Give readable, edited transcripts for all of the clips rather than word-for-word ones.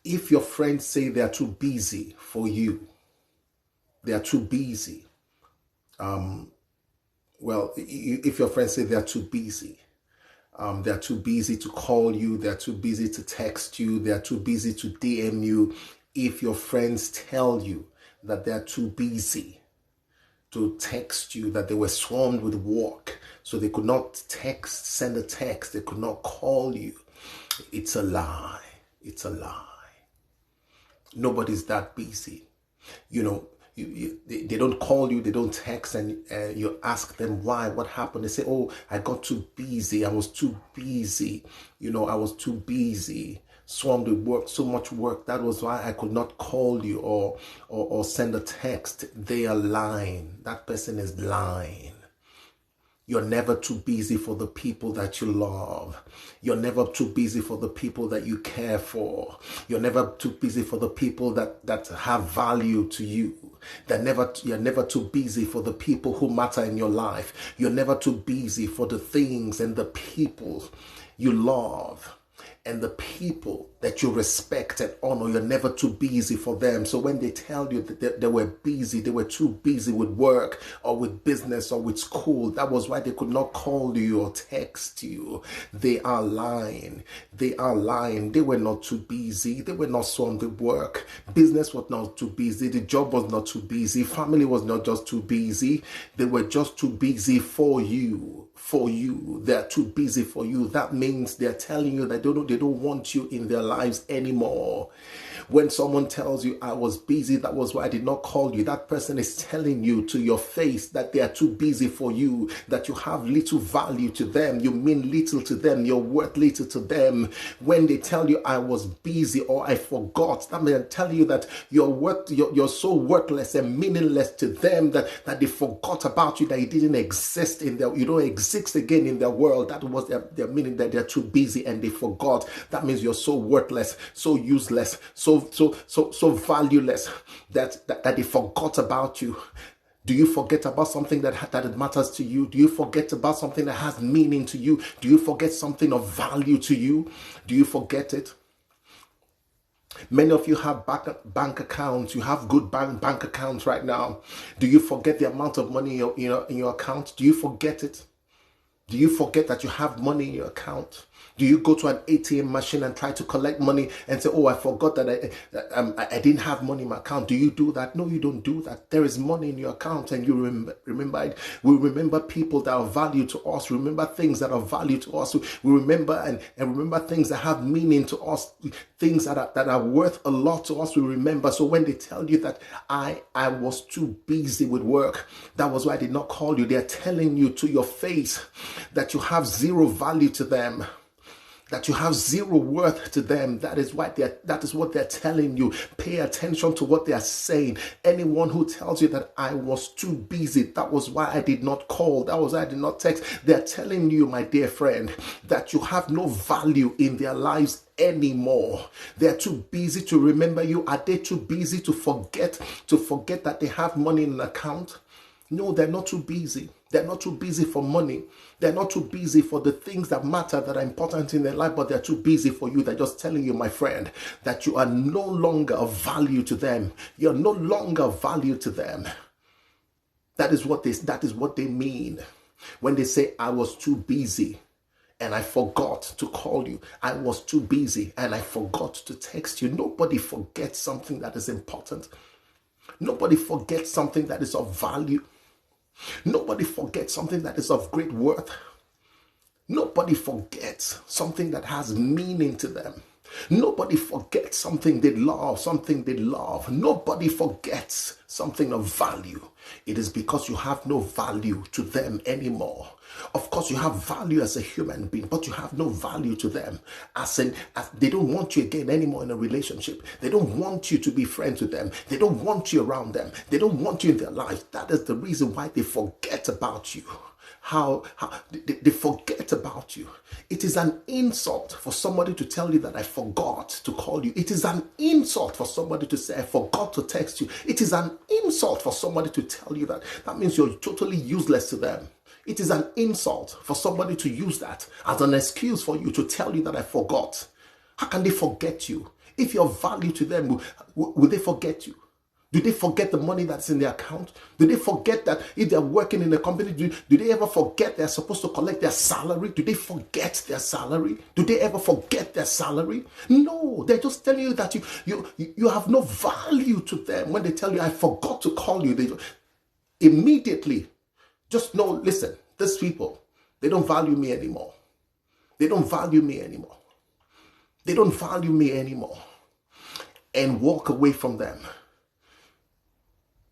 If your friends say they are too busy for you, they are too busy. Well, if your friends say they are too busy, they're too busy to call you, they're too busy to text you, they're too busy to DM you. If your friends tell you that they're too busy to text you, that they were swarmed with work, so they could not send a text, they could not call you, it's a lie. It's a lie. Nobody's that busy. You know, they don't call you, they don't text, and you ask them why, what happened. They say, oh, I got too busy. I was too busy. I was too busy. Swarmed with work, so much work. That was why I could not call you or send a text. They are lying. That person is lying. You're never too busy for the people that you love. You're never too busy for the people that you care for. You're never too busy for the people that have value to you. You're never too busy for the people who matter in your life. You're never too busy for the things and the people you love. And the people that you respect and honor, you're never too busy for them. So when they tell you that they were busy, they were too busy with work or with business or with school, that was why they could not call you or text you. They are lying. They are lying. They were not too busy. They were not swarmed with work. Business was not too busy. The job was not too busy. Family was not just too busy. They were just too busy for you. They're too busy for you. That means they're telling you that they don't want you in their lives anymore. When someone tells you, I was busy, that was why I did not call you, that person is telling you to your face that they are too busy for you, that you have little value to them, you mean little to them, you're worth little to them. When they tell you, I was busy or I forgot, that means telling you that you're so worthless and meaningless to them that they forgot about you, that you didn't exist you don't exist again in their world. That was their meaning, that they're too busy and they forgot. That means you're so worthless, so useless, so valueless that they forgot about you. Do you forget about something that matters to you? Do you forget about something that has meaning to you? Do you forget something of value to you? Do you forget it? Many of you have bank accounts. You have good bank accounts right now. Do you forget the amount of money in your account? Do you forget it? Do you forget that you have money in your account? Do you go to an ATM machine and try to collect money and say, oh, I forgot that I didn't have money in my account? Do you do that? No, you don't do that. There is money in your account and you remember it. We remember people that are value to us. We remember things that are value to us. We remember and remember things that have meaning to us, things that are worth a lot to us. We remember. So when they tell you that I was too busy with work, that was why I did not call you. They're telling you to your face that you have zero value to them, that you have zero worth to them. That is what they're telling you. Pay attention to what they are saying. Anyone who tells you that I was too busy, that was why I did not call, that was why I did not text, they're telling you, my dear friend, that you have no value in their lives anymore. They're too busy to remember you. Are they too busy to forget that they have money in an account? No, they're not too busy. They're not too busy for money. They're not too busy for the things that matter, that are important in their life, but they're too busy for you. They're just telling you, my friend, that you are no longer of value to them. You're no longer of value to them. That is what they mean when they say, I was too busy and I forgot to call you. I was too busy and I forgot to text you. Nobody forgets something that is important. Nobody forgets something that is of value. Nobody forgets something that is of great worth. Nobody forgets something that has meaning to them. Nobody forgets something they love. Nobody forgets something of value. It is because you have no value to them anymore. Of course, you have value as a human being, but you have no value to them. As they don't want you again anymore in a relationship. They don't want you to be friends with them. They don't want you around them. They don't want you in their life. That is the reason why they forget about you. How they forget about you. It is an insult for somebody to tell you that I forgot to call you. It is an insult for somebody to say I forgot to text you. It is an insult for somebody to tell you that. That means you're totally useless to them. It is an insult for somebody to use that as an excuse for you to tell you that I forgot. How can they forget you? If you're value to them, will they forget you? Do they forget the money that's in their account? Do they forget that if they're working in a company, do they ever forget they're supposed to collect their salary? Do they forget their salary? Do they ever forget their salary? No, they're just telling you that you have no value to them. When they tell you, I forgot to call you, they immediately just know, listen, these people, they don't value me anymore. They don't value me anymore. They don't value me anymore. And walk away from them.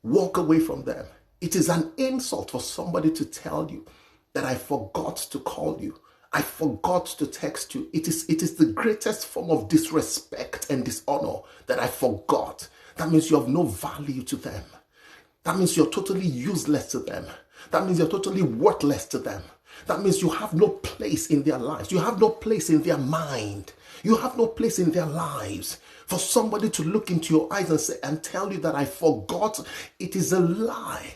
Walk away from them. It is an insult for somebody to tell you that I forgot to call you. I forgot to text you. It is the greatest form of disrespect and dishonor that I forgot. That means you have no value to them. That means you're totally useless to them. That means you're totally worthless to them. That means you have no place in their lives. You have no place in their mind. You have no place in their lives. For somebody to look into your eyes and say and tell you that I forgot, it is a lie.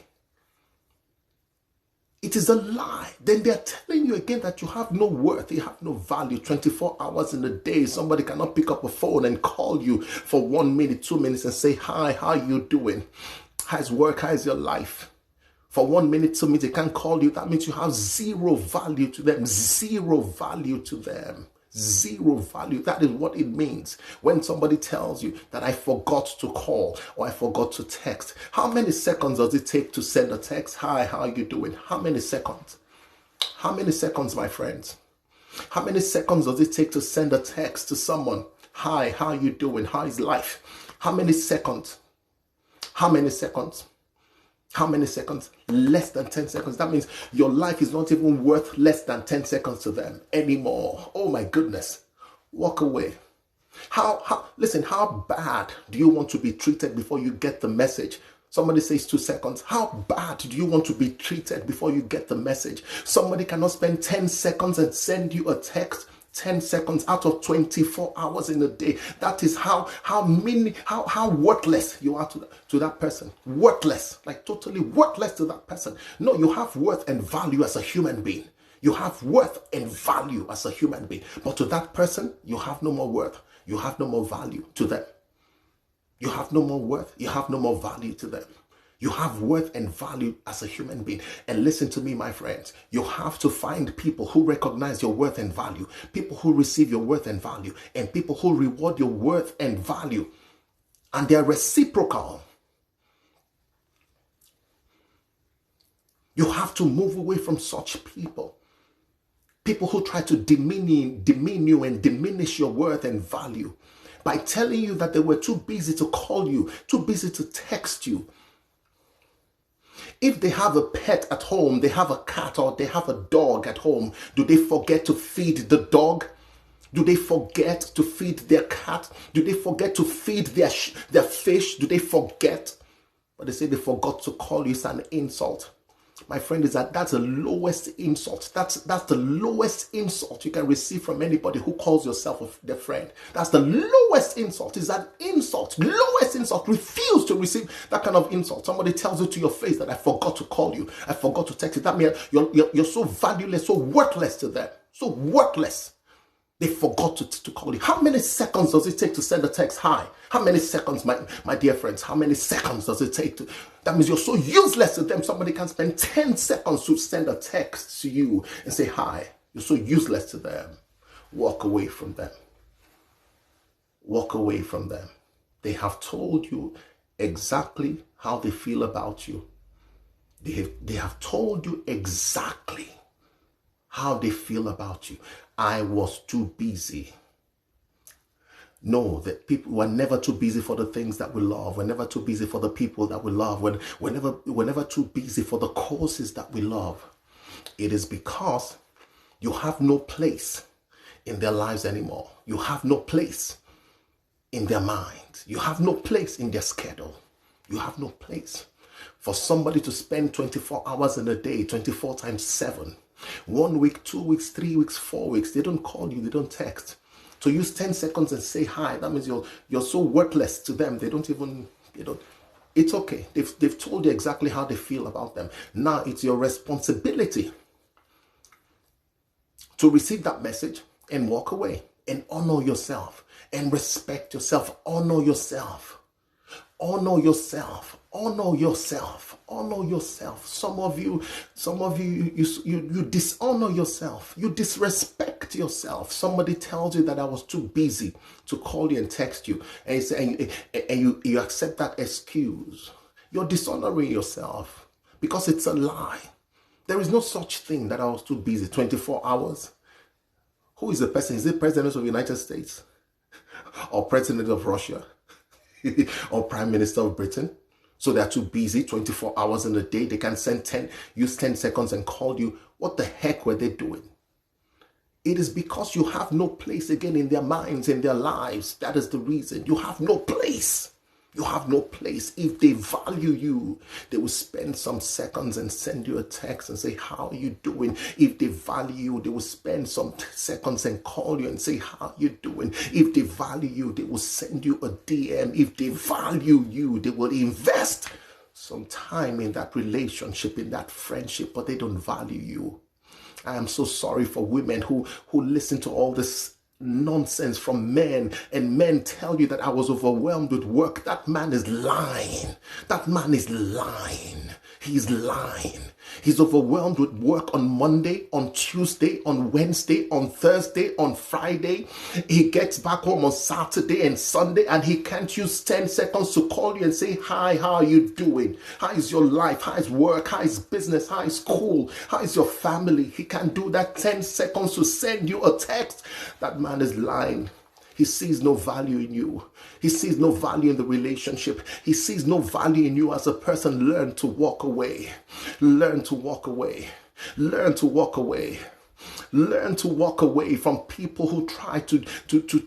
It is a lie. Then they're telling you again that you have no worth, you have no value. 24 hours in a day, somebody cannot pick up a phone and call you for 1 minute, 2 minutes and say, hi, how are you doing? How's work? How's your life? For 1 minute, 2 minutes, they can't call you. That means you have zero value to them. Zero value to them. Zero value. That is what it means when somebody tells you that I forgot to call or I forgot to text. How many seconds does it take to send a text? Hi, how are you doing? How many seconds? How many seconds, my friends? How many seconds does it take to send a text to someone? Hi, how are you doing? How is life? How many seconds? How many seconds? How many seconds? Less than 10 seconds. That means your life is not even worth less than 10 seconds to them anymore. Oh my goodness. Walk away. Listen, how bad do you want to be treated before you get the message? Somebody says 2 seconds. How bad do you want to be treated before you get the message? Somebody cannot spend 10 seconds and send you a text. 10 seconds out of 24 hours in a day. That is how worthless you are to that person. Worthless, like totally worthless to that person. No, you have worth and value as a human being. You have worth and value as a human being. But to that person, you have no more worth. You have no more value to them. You have no more worth. You have no more value to them. You have worth and value as a human being. And listen to me, my friends. You have to find people who recognize your worth and value, people who receive your worth and value, and people who reward your worth and value. And they're reciprocal. You have to move away from such people. People who try to demean you and diminish your worth and value by telling you that they were too busy to call you, too busy to text you. If they have a pet at home, they have a cat or they have a dog at home, do they forget to feed the dog? Do they forget to feed their cat? Do they forget to feed their fish? Do they forget? But they say they forgot to call you. It's an insult. My friend, that's the lowest insult. That's the lowest insult you can receive from anybody who calls yourself their friend. That's the lowest insult. Is that insult? Lowest insult. Refuse to receive that kind of insult. Somebody tells you to your face that I forgot to call you. I forgot to text you. That means you're so valueless, so worthless to them. So worthless. They forgot to call you. How many seconds does it take to send a text? Hi. How many seconds, my dear friends? How many seconds does it take to... That means you're so useless to them. Somebody can spend 10 seconds to send a text to you and say hi. You're so useless to them. Walk away from them. Walk away from them. They have told you exactly how they feel about you. They have told you exactly how they feel about you. I was too busy. No, that people were never too busy for the things that we love. We're never too busy for the people that we love. We're never too busy for the causes that we love. It is because you have no place in their lives anymore. You have no place in their minds. You have no place in their schedule. You have no place. For somebody to spend 24 hours in a day, 24 times 7, 1 week, 2 weeks, 3 weeks, 4 weeks, they don't call you, they don't text. To use 10 seconds and say hi, that means you're so worthless to them. It's okay. They've told you exactly how they feel about them. Now it's your responsibility to receive that message and walk away and honor yourself. and respect yourself. Honor yourself. Honor yourself. Honor yourself. Honor yourself. Some of you, you dishonor yourself. You disrespect yourself. Somebody tells you that I was too busy to call you and text you, and you say, and you accept that excuse. You're dishonoring yourself because it's a lie. There is no such thing that I was too busy. 24 hours. Who is the person? Is it President of the United States or President of Russia? Or Prime Minister of Britain? So they're too busy 24 hours in a day. They can use 10 seconds and call you. What the heck were they doing? It is because you have no place again in their minds, in their lives. That is the reason. You have no place. You have no place. If they value you, they will spend some seconds and send you a text and say, how are you doing? If they value you, they will spend some seconds and call you and say, how are you doing? If they value you, they will send you a DM. If they value you, they will invest some time in that relationship, in that friendship, but they don't value you. I am so sorry for women who listen to all this nonsense from men, and men tell you that I was overwhelmed with work. That man is lying. That man is lying. He's lying. He's overwhelmed with work on Monday, on Tuesday, on Wednesday, on Thursday, on Friday. He gets back home on Saturday and Sunday, and he can't use 10 seconds to call you and say, hi, how are you doing? How is your life? How is work? How is business? How is school? How is your family? He can't do that 10 seconds to send you a text. That man is lying. He sees no value in you. He sees no value in the relationship. He sees no value in you as a person. Learn to walk away. Learn to walk away. Learn to walk away. Learn to walk away from people who try to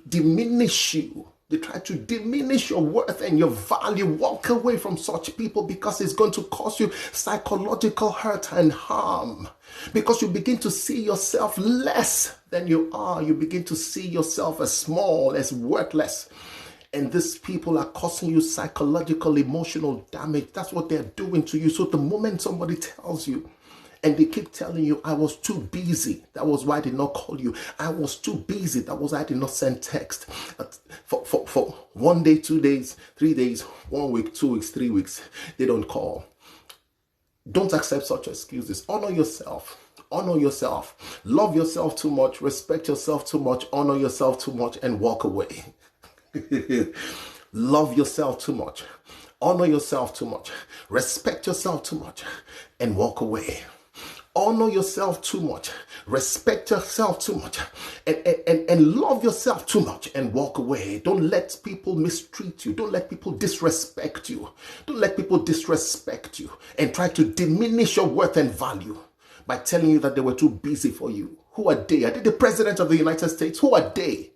diminish you. They try to diminish your worth and your value. Walk away from such people, because it's going to cause you psychological hurt and harm. Because you begin to see yourself less than you are. You begin to see yourself as small, as worthless. And these people are causing you psychological, emotional damage. That's what they're doing to you. So the moment somebody tells you, and they keep telling you, I was too busy, that was why I did not call you. I was too busy, that was why I did not send text. For 1 day, 2 days, 3 days, 1 week, 2 weeks, 3 weeks, they don't call. Don't accept such excuses. Honor yourself. Honor yourself. Love yourself too much. Respect yourself too much. Honor yourself too much, and walk away. Love yourself too much. Honor yourself too much. Respect yourself too much, and walk away. Honor yourself too much, respect yourself too much, and love yourself too much, and walk away. Don't let people mistreat you. Don't let people disrespect you. Don't let people disrespect you and try to diminish your worth and value by telling you that they were too busy for you. Who are they? Are they the President of the United States? Who are they?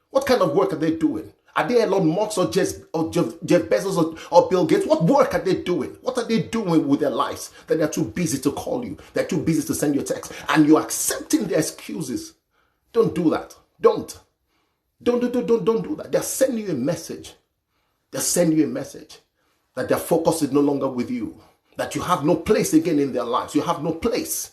What kind of work are they doing? Are they Elon Musk or Jeff Bezos or Bill Gates? What work are they doing? What are they doing with their lives that they're too busy to call you? They're too busy to send you a text. And you're accepting their excuses. Don't do that. Don't do that. They're sending you a message. They're sending you a message that their focus is no longer with you. That you have no place again in their lives. You have no place.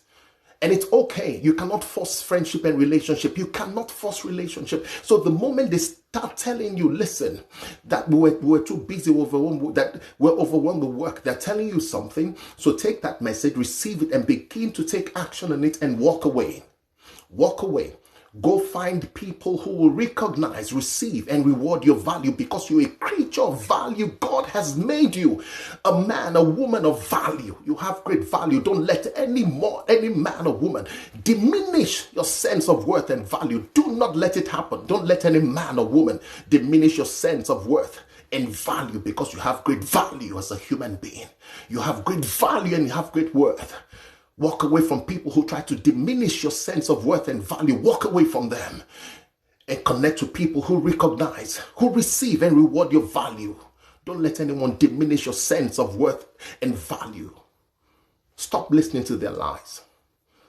And it's okay. You cannot force friendship and relationship. You cannot force relationship. So the moment they start telling you, listen, that we're too busy, that we're overwhelmed with work, they're telling you something. So take that message, receive it, and begin to take action on it, and walk away. Walk away. Go find people who will recognize, receive, and reward your value, because you're a creature of value. God has made you a man, a woman of value. You have great value. Don't let any man or woman diminish your sense of worth and value. Do not let it happen. Don't let any man or woman diminish your sense of worth and value, because you have great value as a human being. You have great value and you have great worth. Walk away from people who try to diminish your sense of worth and value. Walk away from them and connect to people who recognize, who receive and reward your value. Don't let anyone diminish your sense of worth and value. Stop listening to their lies.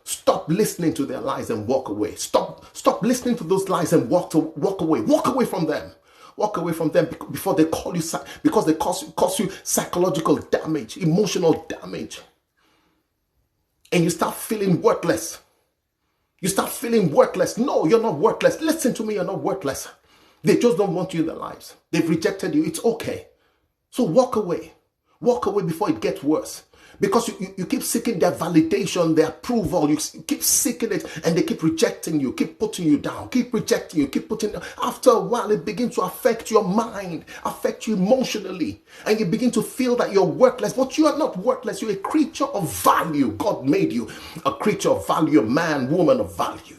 Stop listening to their lies and walk away. Stop listening to those lies and walk away. Walk away from them. Walk away from them before they call you, because they cause you psychological damage, emotional damage. And you start feeling worthless. You start feeling worthless. No, you're not worthless. Listen to me, you're not worthless. They just don't want you in their lives. They've rejected you. It's okay. So walk away. Walk away before it gets worse. Because you keep seeking their validation, their approval. You keep seeking it and they keep rejecting you, keep putting you down, keep rejecting you, keep putting. After a while, it begins to affect your mind, affect you emotionally. And you begin to feel that you're worthless. But you are not worthless. You're a creature of value. God made you a creature of value, a man, woman of value.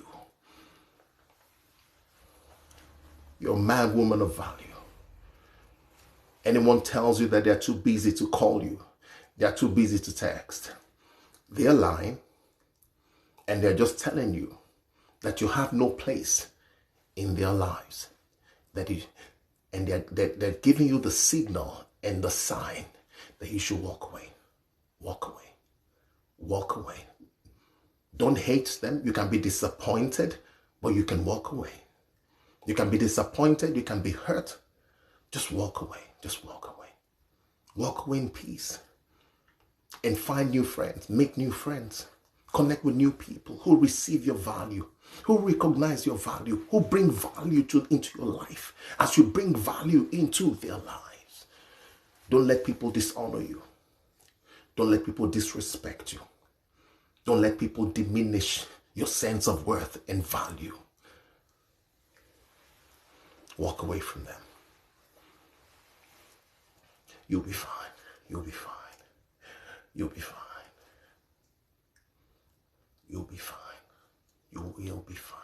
You're a man, woman of value. Anyone tells you that they're too busy to call you, they're too busy to text, they're lying, and they're just telling you that you have no place in their lives. And they're giving you the signal and the sign that you should walk away. Walk away. Walk away. Don't hate them. You can be disappointed, but you can walk away. You can be disappointed. You can be hurt. Just walk away. Just walk away. Walk away in peace. And find new friends. Make new friends. Connect with new people who receive your value, who recognize your value, who bring value into your life as you bring value into their lives. Don't let people dishonor you. Don't let people disrespect you. Don't let people diminish your sense of worth and value. Walk away from them. You'll be fine. You'll be fine. You'll be fine. You'll be fine. You will be fine.